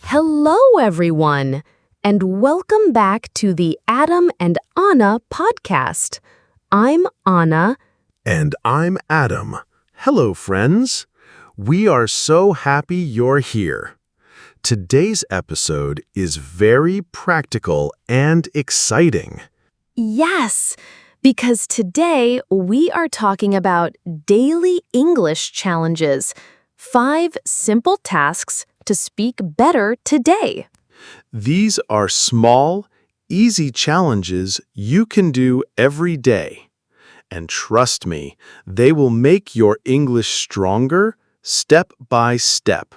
Hello, everyone, and welcome back to the Adam and Anna podcast. I'm Anna. And I'm Adam. Hello, friends. We are so happy you're here. Today's episode is very practical and exciting. Yes, because today we are talking about daily English challenges, 5 simple tasks to speak better today. These are small, easy challenges you can do every day. And trust me, they will make your English stronger step by step.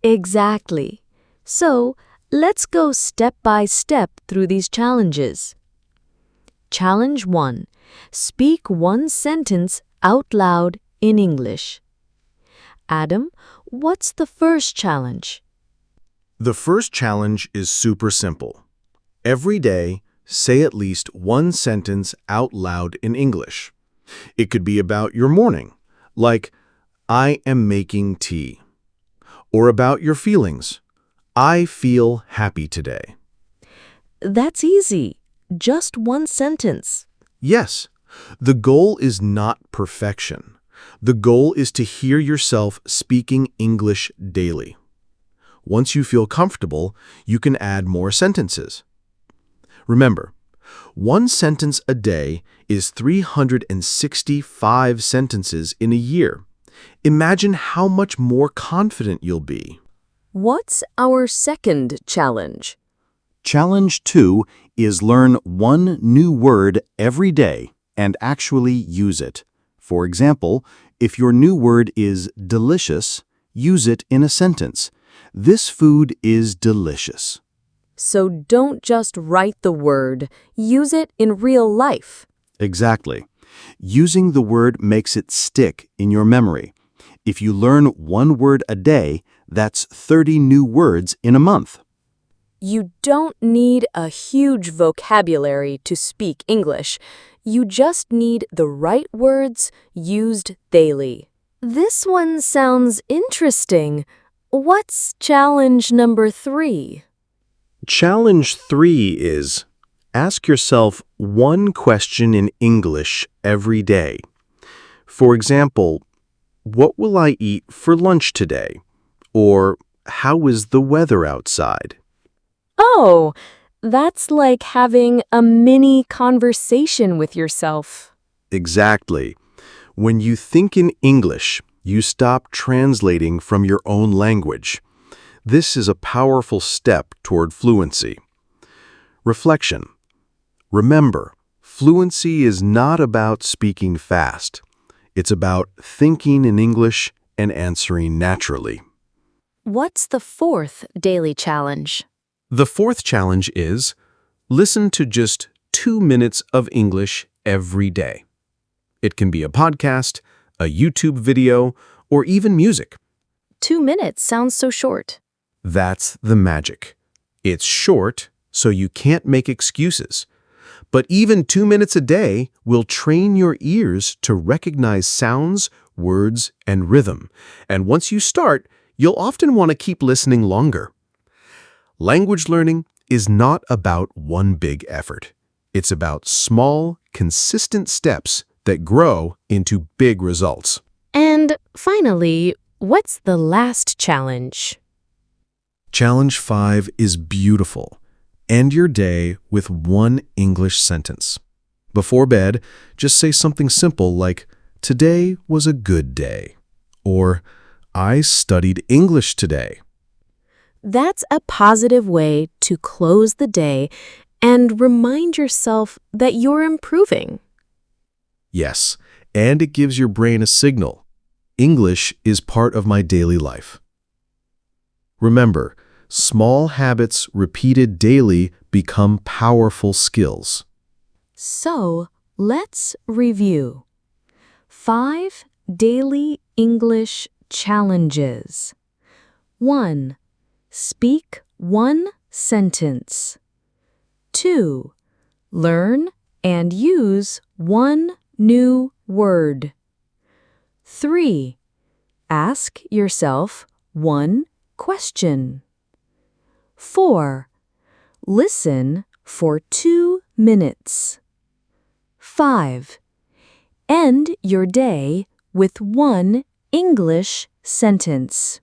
Exactly. So, let's go step by step through these challenges. Challenge 1. Speak one sentence out loud in English. Adam, what's the first challenge? The first challenge is super simple. Every day, say at least one sentence out loud in English. It could be about your morning, like, I am making tea. Or about your feelings. I feel happy today. That's easy. Just one sentence. Yes, the goal is not perfection. The goal is to hear yourself speaking English daily. Once you feel comfortable, you can add more sentences. Remember, one sentence a day is 365 sentences in a year. Imagine how much more confident you'll be. What's our second challenge? Challenge 2 is learn one new word every day and actually use it. For example, if your new word is delicious, use it in a sentence. This food is delicious. So don't just write the word, use it in real life. Exactly. Using the word makes it stick in your memory. If you learn one word a day, that's 30 new words in a month. You don't need a huge vocabulary to speak English. You just need the right words used daily. This one sounds interesting. What's challenge number 3? Challenge 3 is ask yourself one question in English every day. For example, what will I eat for lunch today? Or how is the weather outside? Oh, that's like having a mini conversation with yourself. Exactly. When you think in English, you stop translating from your own language. This is a powerful step toward fluency. Reflection. Remember, fluency is not about speaking fast. It's about thinking in English and answering naturally. What's the 4th daily challenge? The 4th challenge is listen to just 2 minutes of English every day. It can be a podcast, a YouTube video, or even music. 2 minutes sounds so short. That's the magic. It's short, so you can't make excuses. But even 2 minutes a day will train your ears to recognize sounds, words, and rhythm. And once you start, you'll often want to keep listening longer. Language learning is not about one big effort. It's about small, consistent steps that grow into big results. And finally, what's the last challenge? Challenge 5 is beautiful. End your day with one English sentence. Before bed, just say something simple like, "Today was a good day," or "I studied English today." That's a positive way to close the day and remind yourself that you're improving. Yes, and it gives your brain a signal. English is part of my daily life. Remember, small habits repeated daily become powerful skills. So, let's review. 5 daily English challenges. 1. Speak one sentence. 2. Learn and use one new word. 3. Ask yourself one question. 4. Listen for 2 minutes. 5. End your day with one English sentence.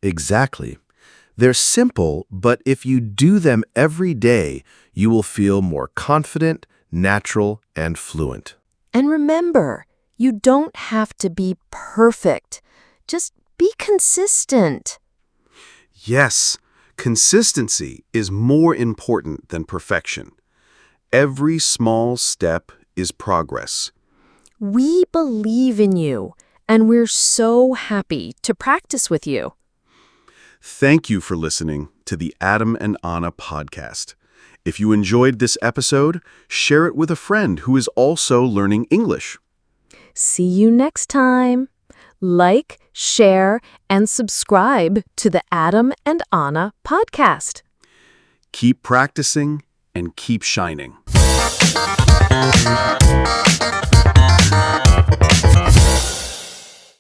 Exactly. They're simple, but if you do them every day, you will feel more confident, natural, and fluent. And remember, you don't have to be perfect. Just be consistent. Yes, consistency is more important than perfection. Every small step is progress. We believe in you, and we're so happy to practice with you. Thank you for listening to the Adam and Anna podcast. If you enjoyed this episode, share it with a friend who is also learning English. See you next time. Like, share, and subscribe to the Adam and Anna podcast. Keep practicing and keep shining.